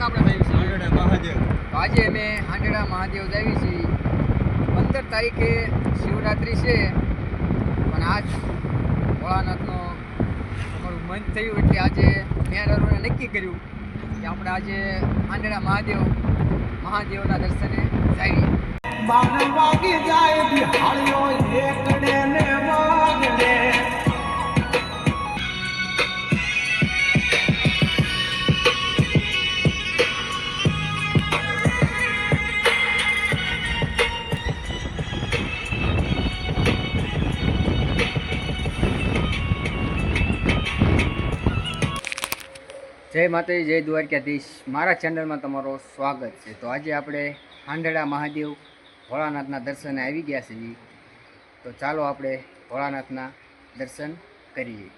આપણે જઈએ છીએ? હાંડડા મહાદેવ. તો આજે અમે હાંડડા મહાદેવ જઈએ છીએ. 15 તારીખે શિવરાત્રિ છે, પણ આજ ભોળાનાથનો અમારું મન થયું એટલે આજે મેં નક્કી કર્યું કે આપણે આજે હાંડડા મહાદેવના દર્શને જઈએ. વાગી જાય બિહાળ્યો એકડે ને વાગડે. જય માતાજી, જય દ્વારકાધીશ. મારા ચેનલમાં તમારો સ્વાગત છે. તો આજે આપણે હાંડડા મહાદેવ ભોળાનાથના દર્શને આવી ગયા છીએ. તો ચાલો આપણે ભોળાનાથના દર્શન કરીએ.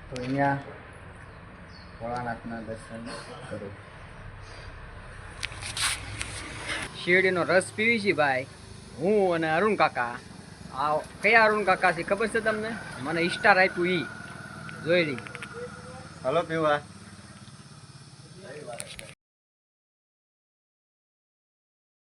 તો અહીંયા ભોળાનાથના દર્શન કરો. શેરડીનો રસ પીવી છે ભાઈ, હું અને અરુણ કાકા. આ કયા અરુણ કાકા છે ખબર છે તમને? મને ઇસ્ટાર આપ્યું જોઈ રહી. હલો પીવા.